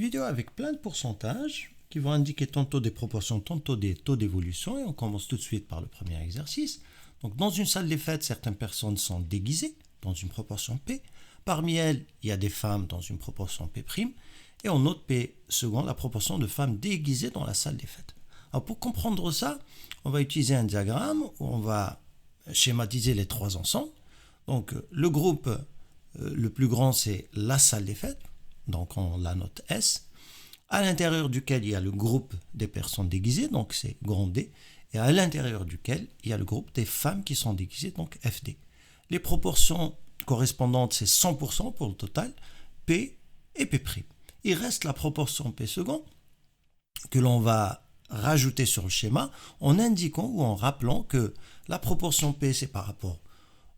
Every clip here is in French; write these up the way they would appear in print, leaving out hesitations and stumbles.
vidéo avec plein de pourcentages qui vont indiquer tantôt des proportions, tantôt des taux d'évolution. Et on commence tout de suite par le premier exercice. Donc, dans une salle des fêtes, certaines personnes sont déguisées dans une proportion P. Parmi elles, il y a des femmes dans une proportion P'. Et on note P second la proportion de femmes déguisées dans la salle des fêtes. Alors, pour comprendre ça, on va utiliser un diagramme où on va schématiser les trois ensembles. Donc, le groupe le plus grand, c'est la salle des fêtes. Donc, on la note S. À l'intérieur duquel il y a le groupe des personnes déguisées, donc c'est grand D. Et à l'intérieur duquel il y a le groupe des femmes qui sont déguisées, donc FD. Les proportions correspondantes, c'est 100% pour le total, P et P'. Il reste la proportion P second que l'on va rajouter sur le schéma en indiquant ou en rappelant que la proportion P, c'est par rapport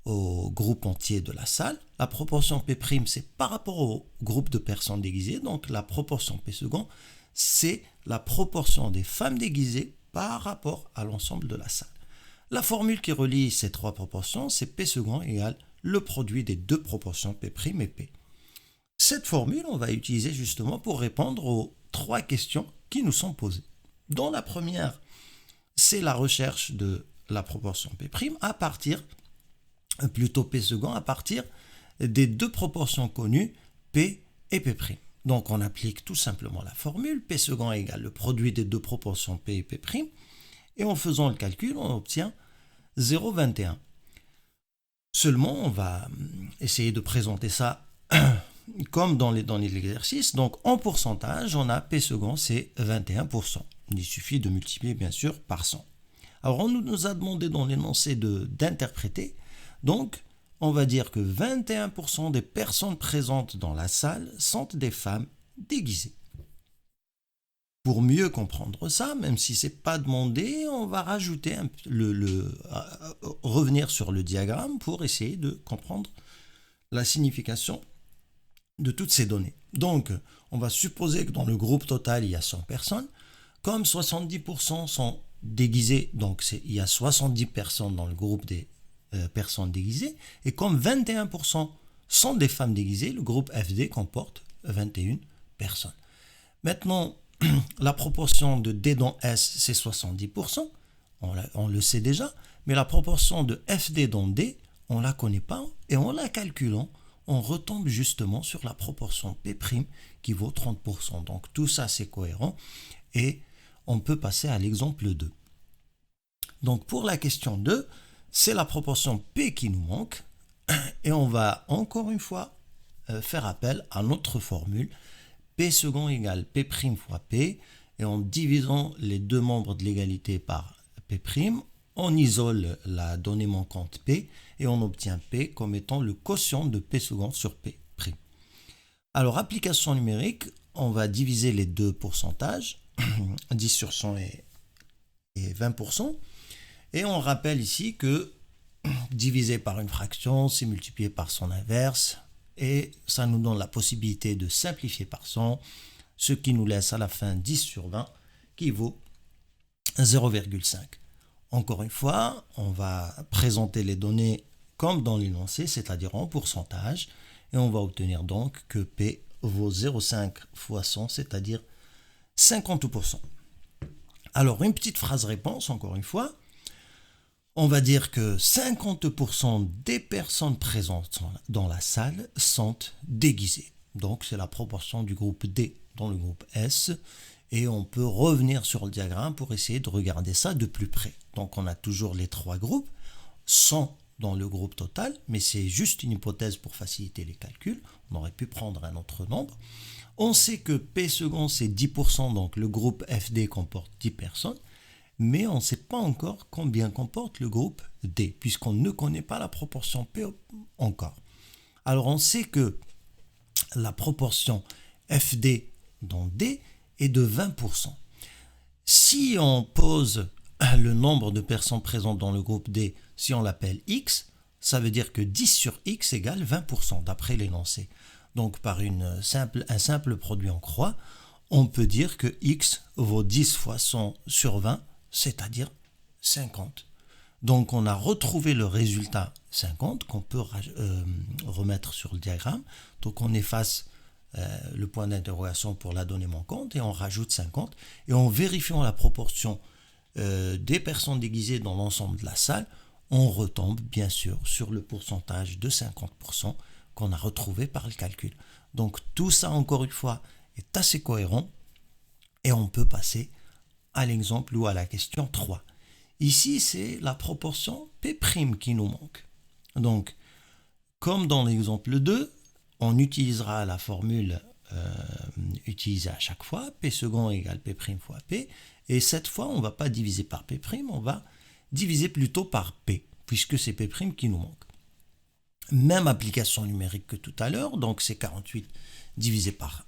au groupe entier de la salle. La proportion P', c'est par rapport au groupe de personnes déguisées. Donc la proportion P second, c'est la proportion des femmes déguisées par rapport à l'ensemble de la salle. La formule qui relie ces trois proportions, c'est P second égale le produit des deux proportions P' et P. Cette formule, on va utiliser justement pour répondre aux trois questions qui nous sont posées. Dans la première, c'est la recherche de la proportion P' à partir, plutôt P second, à partir des deux proportions connues, P et P'. Donc on applique tout simplement la formule, P second égale le produit des deux proportions P et P', et en faisant le calcul, on obtient 0,21. Seulement, on va essayer de présenter ça comme dans l'exercice. Donc en pourcentage, on a P second, c'est 21%. Il suffit de multiplier bien sûr par 100. Alors on nous a demandé dans l'énoncé d'interpréter. Donc on va dire que 21% des personnes présentes dans la salle sont des femmes déguisées. Pour mieux comprendre ça, même si ce n'est pas demandé, on va rajouter revenir sur le diagramme pour essayer de comprendre la signification de toutes ces données. Donc, on va supposer que dans le groupe total, il y a 100 personnes. Comme 70% sont déguisées, donc il y a 70 personnes dans le groupe des personnes déguisées. Et comme 21% sont des femmes déguisées, le groupe FD comporte 21 personnes. Maintenant, la proportion de D dans S, c'est 70%. On le sait déjà. Mais la proportion de FD dans D, on ne la connaît pas. Et en la calculant, on retombe justement sur la proportion P' qui vaut 30%. Donc tout ça, c'est cohérent. Et on peut passer à l'exemple 2. Donc pour la question 2, c'est la proportion P qui nous manque. Et on va encore une fois faire appel à notre formule. P second égale P' fois P. Et en divisant les deux membres de l'égalité par P', on isole la donnée manquante P et on obtient P comme étant le quotient de P second sur P'. Alors, application numérique, on va diviser les deux pourcentages, 10 sur 100 et 20%. Et on rappelle ici que diviser par une fraction, c'est multiplier par son inverse. Et ça nous donne la possibilité de simplifier par 100, ce qui nous laisse à la fin 10 sur 20 qui vaut 0,5. Encore une fois, on va présenter les données comme dans l'énoncé, c'est-à-dire en pourcentage, et on va obtenir donc que P vaut 0,5 fois 100, c'est-à-dire 50%. Alors, une petite phrase réponse, encore une fois. On va dire que 50% des personnes présentes dans la salle sont déguisées. Donc, c'est la proportion du groupe D dans le groupe S. Et on peut revenir sur le diagramme pour essayer de regarder ça de plus près. Donc, on a toujours les trois groupes, 100 dans le groupe total, mais c'est juste une hypothèse pour faciliter les calculs. On aurait pu prendre un autre nombre. On sait que P second, c'est 10%, donc le groupe FD comporte 10 personnes. Mais on ne sait pas encore combien comporte le groupe D, puisqu'on ne connaît pas la proportion P encore. Alors on sait que la proportion FD dans D est de 20%. Si on pose le nombre de personnes présentes dans le groupe D, si on l'appelle X, ça veut dire que 10 sur X égale 20% d'après l'énoncé. Donc par un simple produit en croix, on peut dire que X vaut 10 fois 100 sur 20, c'est-à-dire 50. Donc on a retrouvé le résultat 50 qu'on peut remettre sur le diagramme. Donc on efface le point d'interrogation pour la donnée manquante et on rajoute 50. Et en vérifiant la proportion des personnes déguisées dans l'ensemble de la salle, on retombe bien sûr sur le pourcentage de 50% qu'on a retrouvé par le calcul. Donc tout ça, encore une fois, est assez cohérent et on peut passer à l'exemple ou à la question 3. Ici, c'est la proportion P' qui nous manque. Donc, comme dans l'exemple 2, on utilisera la formule utilisée à chaque fois, P second égale P' fois P, et cette fois, on ne va pas diviser par P', on va diviser plutôt par P, puisque c'est P' qui nous manque. Même application numérique que tout à l'heure, donc c'est 48 divisé par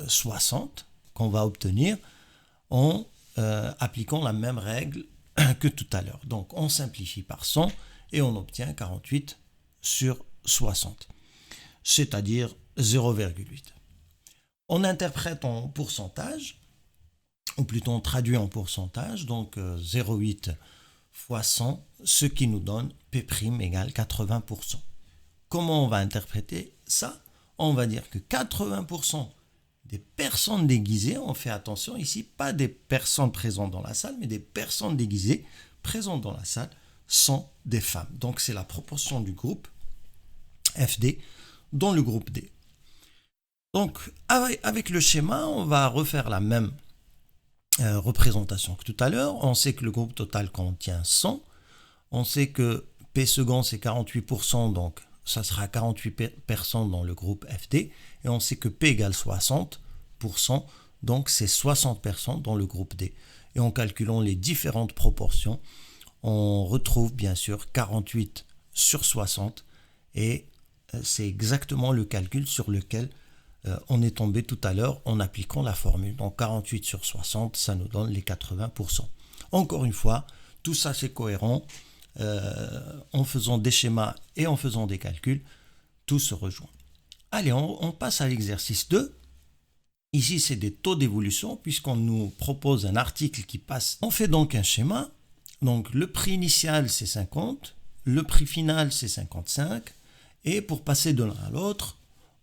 60 qu'on va obtenir en appliquant la même règle que tout à l'heure. Donc on simplifie par 100 et on obtient 48 sur 60, c'est-à-dire 0,8. On interprète en pourcentage, ou plutôt on traduit en pourcentage, donc 0,8 fois 100, ce qui nous donne P' égale 80%. Comment on va interpréter ça? On va dire que 80% des personnes déguisées, on fait attention ici, pas des personnes présentes dans la salle, mais des personnes déguisées présentes dans la salle sont des femmes. Donc c'est la proportion du groupe FD dans le groupe D. Donc avec le schéma, on va refaire la même représentation que tout à l'heure. On sait que le groupe total contient 100. On sait que P second c'est 48%, donc ça sera 48 personnes dans le groupe FD. Et on sait que P égale 60%, donc c'est 60 personnes dans le groupe D. Et en calculant les différentes proportions, on retrouve bien sûr 48 sur 60. Et c'est exactement le calcul sur lequel on est tombé tout à l'heure en appliquant la formule. Donc 48 sur 60, ça nous donne les 80%. Encore une fois, tout ça c'est cohérent. En faisant des schémas et en faisant des calculs, tout se rejoint. Allez, on passe à l'exercice 2. Ici, c'est des taux d'évolution puisqu'on nous propose un article qui passe. On fait donc un schéma. Donc le prix initial, c'est 50. Le prix final, c'est 55. Et pour passer de l'un à l'autre,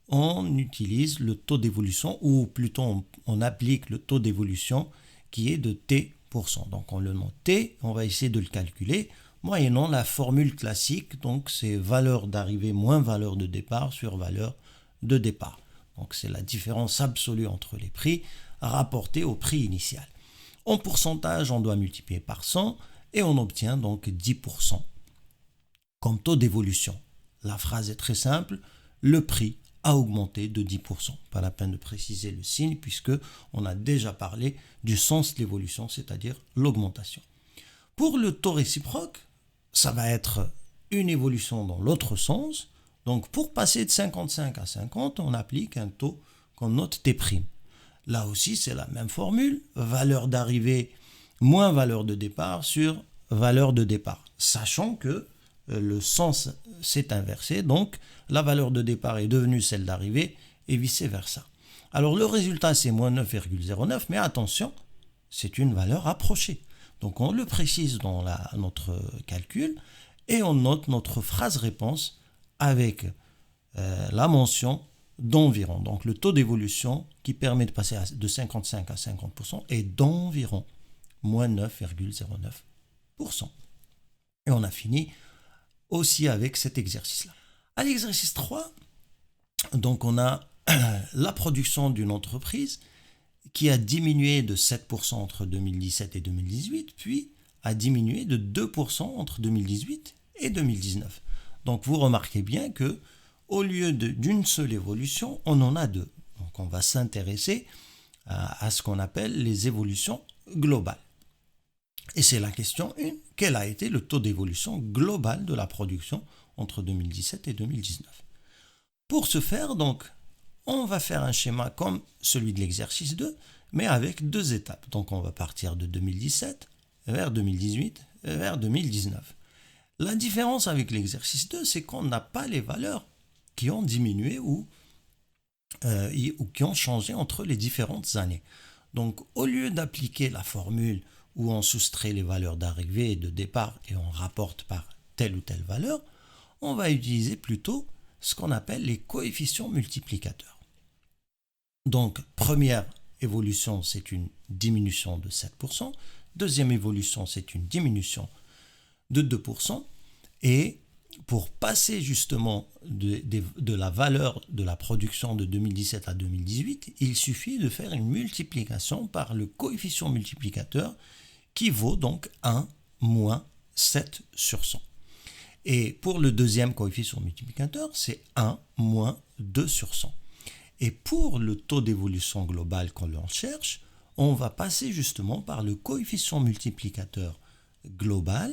on utilise le taux d'évolution, ou plutôt on applique le taux d'évolution qui est de T%. Donc on le note T, on va essayer de le calculer moyennant la formule classique, donc c'est valeur d'arrivée moins valeur de départ sur valeur de départ. Donc c'est la différence absolue entre les prix rapportés au prix initial. En pourcentage, on doit multiplier par 100 et on obtient donc 10% comme taux d'évolution. La phrase est très simple, le prix a augmenté de 10%. Pas la peine de préciser le signe puisque on a déjà parlé du sens de l'évolution, c'est-à-dire l'augmentation. Pour le taux réciproque, ça va être une évolution dans l'autre sens. Donc pour passer de 55 à 50, on applique un taux qu'on note T'. Là aussi, c'est la même formule, valeur d'arrivée moins valeur de départ sur valeur de départ, sachant que le sens s'est inversé, donc la valeur de départ est devenue celle d'arrivée et vice-versa. Alors le résultat, c'est moins 9,09, mais attention, c'est une valeur approchée. Donc on le précise dans notre calcul et on note notre phrase réponse avec la mention d'environ. Donc le taux d'évolution qui permet de passer de 55 à 50% est d'environ moins 9,09%. Et on a fini aussi avec cet exercice-là. À l'exercice 3, donc on a la production d'une entreprise qui a diminué de 7% entre 2017 et 2018, puis a diminué de 2% entre 2018 et 2019. Donc vous remarquez bien que au lieu d'une seule évolution, on en a deux. Donc on va s'intéresser à ce qu'on appelle les évolutions globales. Et c'est la question 1, quel a été le taux d'évolution global de la production entre 2017 et 2019? Pour ce faire, donc, on va faire un schéma comme celui de l'exercice 2, mais avec deux étapes. Donc on va partir de 2017 vers 2018 vers 2019. La différence avec l'exercice 2, c'est qu'on n'a pas les valeurs qui ont diminué ou qui ont changé entre les différentes années. Donc au lieu d'appliquer la formule où on soustrait les valeurs d'arrivée et de départ et on rapporte par telle ou telle valeur, on va utiliser plutôt ce qu'on appelle les coefficients multiplicateurs. Donc, première évolution, c'est une diminution de 7%. Deuxième évolution, c'est une diminution de 2%. Et pour passer justement de la valeur de la production de 2017 à 2018, il suffit de faire une multiplication par le coefficient multiplicateur qui vaut donc 1 moins 7 sur 100. Et pour le deuxième coefficient multiplicateur, c'est 1 moins 2 sur 100. Et pour le taux d'évolution global qu'on l'on cherche, on va passer justement par le coefficient multiplicateur global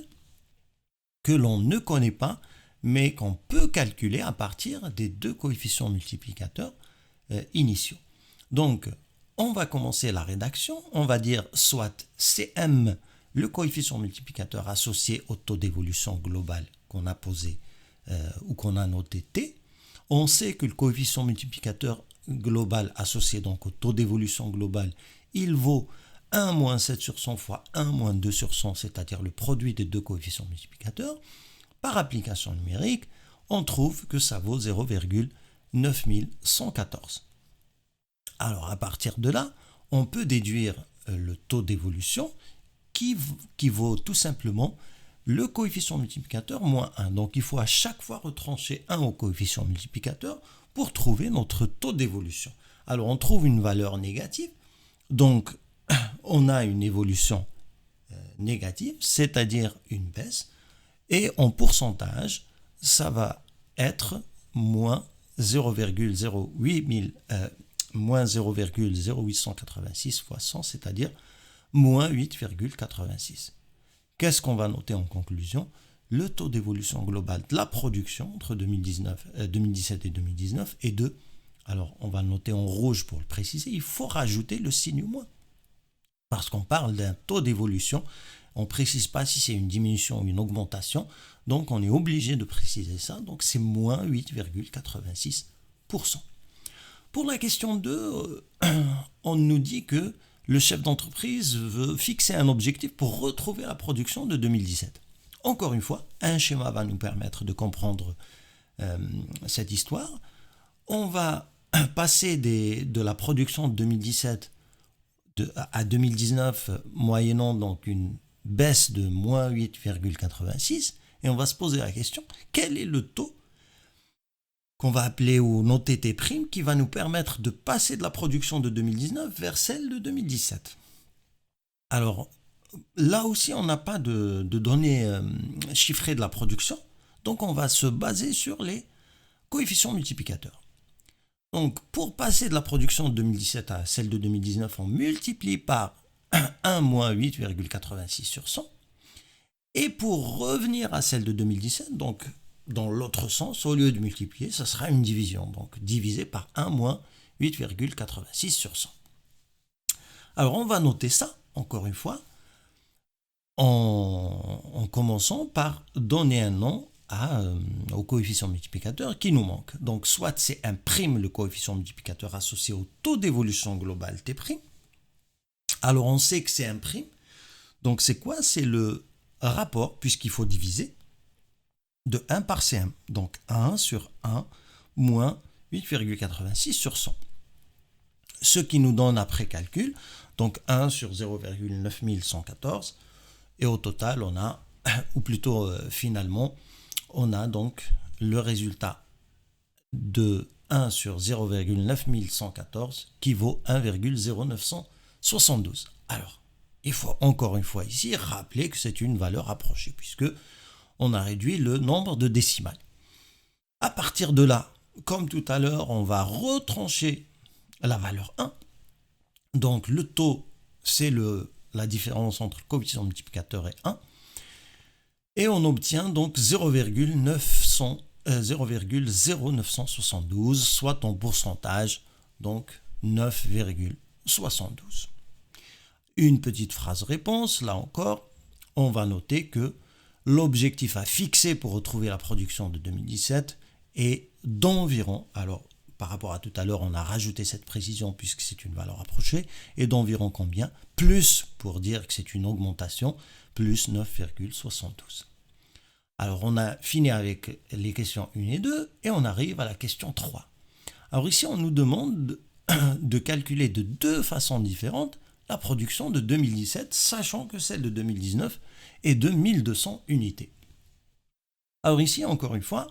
que l'on ne connaît pas, mais qu'on peut calculer à partir des deux coefficients multiplicateurs initiaux. Donc, on va commencer la rédaction. On va dire soit Cm, le coefficient multiplicateur associé au taux d'évolution global qu'on a posé ou qu'on a noté T. On sait que le coefficient multiplicateur global associé donc au taux d'évolution global, il vaut 1 moins 7 sur 100 fois 1 moins 2 sur 100, c'est-à-dire le produit des deux coefficients multiplicateurs. Par application numérique, on trouve que ça vaut 0,9114. Alors à partir de là, on peut déduire le taux d'évolution qui vaut tout simplement le coefficient multiplicateur moins 1. Donc il faut à chaque fois retrancher 1 au coefficient multiplicateur pour trouver notre taux d'évolution. Alors on trouve une valeur négative, donc on a une évolution négative, c'est-à-dire une baisse, et en pourcentage, ça va être moins 0,0886 fois 100, c'est-à-dire moins 8,86. Qu'est-ce qu'on va noter en conclusion? Le taux d'évolution globale de la production entre 2017 et 2019 est de, alors on va le noter en rouge pour le préciser, il faut rajouter le signe moins. Parce qu'on parle d'un taux d'évolution, on ne précise pas si c'est une diminution ou une augmentation, donc on est obligé de préciser ça, donc c'est moins 8,86%. Pour la question 2, on nous dit que le chef d'entreprise veut fixer un objectif pour retrouver la production de 2017. Encore une fois, un schéma va nous permettre de comprendre cette histoire. On va passer de la production de 2017 à 2019, moyennant donc une baisse de moins 8,86, et on va se poser la question, quel est le taux qu'on va appeler ou noter T', qui va nous permettre de passer de la production de 2019 vers celle de 2017. Alors, là aussi, on n'a pas de données chiffrées de la production, donc on va se baser sur les coefficients multiplicateurs. Donc, pour passer de la production de 2017 à celle de 2019, on multiplie par 1 moins 8,86 sur 100. Et pour revenir à celle de 2017, donc dans l'autre sens, au lieu de multiplier, ça sera une division. Donc, divisé par 1 moins 8,86 sur 100. Alors, on va noter ça, encore une fois, en commençant par donner un nom au coefficient multiplicateur qui nous manque. Donc, soit c'est un prime, le coefficient multiplicateur associé au taux d'évolution global T'. Alors, on sait que c'est un prime. Donc, c'est quoi? C'est le rapport, puisqu'il faut diviser, de 1 par Cm. Donc, 1 sur 1 moins 8,86 sur 100. Ce qui nous donne après calcul, donc 1 sur 0,9114. Et au total, on a, ou plutôt finalement, on a donc le résultat de 1 sur 0,9114 qui vaut 1,0972. Alors, il faut encore une fois ici rappeler que c'est une valeur approchée puisque on a réduit le nombre de décimales. À partir de là, comme tout à l'heure, on va retrancher la valeur 1. Donc le taux, c'est la différence entre le coefficient multiplicateur et 1. Et on obtient donc 0,0972, soit en pourcentage, donc 9,72. Une petite phrase réponse, là encore, on va noter que l'objectif à fixer pour retrouver la production de 2017 est d'environ, alors par rapport à tout à l'heure, on a rajouté cette précision puisque c'est une valeur approchée, et d'environ combien? Plus, pour dire que c'est une augmentation, plus 9,72. Alors on a fini avec les questions 1 et 2 et on arrive à la question 3. Alors ici on nous demande de calculer de deux façons différentes la production de 2017, sachant que celle de 2019 est de 1200 unités. Alors ici, encore une fois,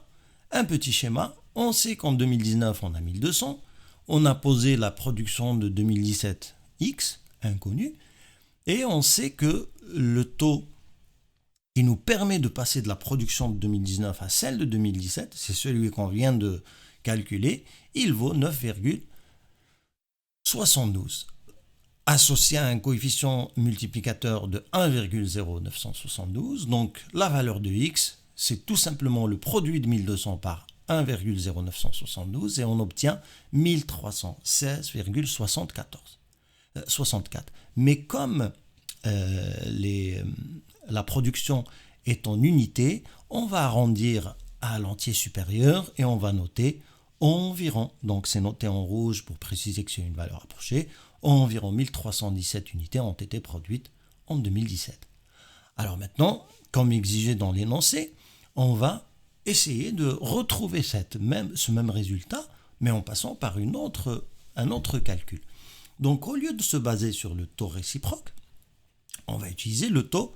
un petit schéma. On sait qu'en 2019, on a 1200. On a posé la production de 2017 X, inconnu. Et on sait que le taux qui nous permet de passer de la production de 2019 à celle de 2017, c'est celui qu'on vient de calculer, il vaut 9,72. Associé à un coefficient multiplicateur de 1,0972, donc la valeur de X, c'est tout simplement le produit de 1200 par 1,0972 et on obtient 1316,64. Mais comme la production est en unité, on va arrondir à l'entier supérieur et on va noter environ, donc c'est noté en rouge pour préciser que c'est une valeur approchée, environ 1317 unités ont été produites en 2017. Alors maintenant, comme exigé dans l'énoncé, on va essayer de retrouver ce même résultat, mais en passant par un autre calcul. Donc au lieu de se baser sur le taux réciproque, on va utiliser le taux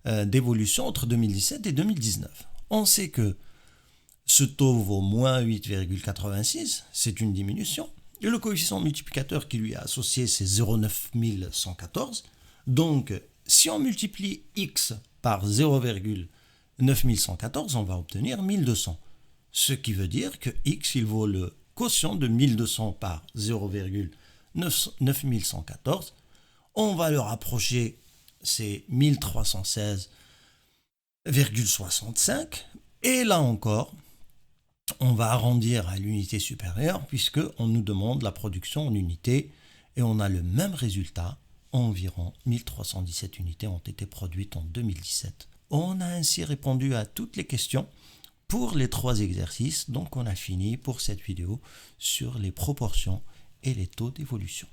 d'évolution entre 2017 et 2019. On sait que ce taux vaut moins 8,86, c'est une diminution. Et le coefficient multiplicateur qui lui est associé, c'est 0,9114. Donc, si on multiplie x par 0,9114, on va obtenir 1200. Ce qui veut dire que x, il vaut le quotient de 1200 par 0,9114. On va le rapprocher, c'est 1316,65. Et là encore, on va arrondir à l'unité supérieure puisqu'on nous demande la production en unité et on a le même résultat. Environ 1317 unités ont été produites en 2017. On a ainsi répondu à toutes les questions pour les 3 exercices. Donc on a fini pour cette vidéo sur les proportions et les taux d'évolution.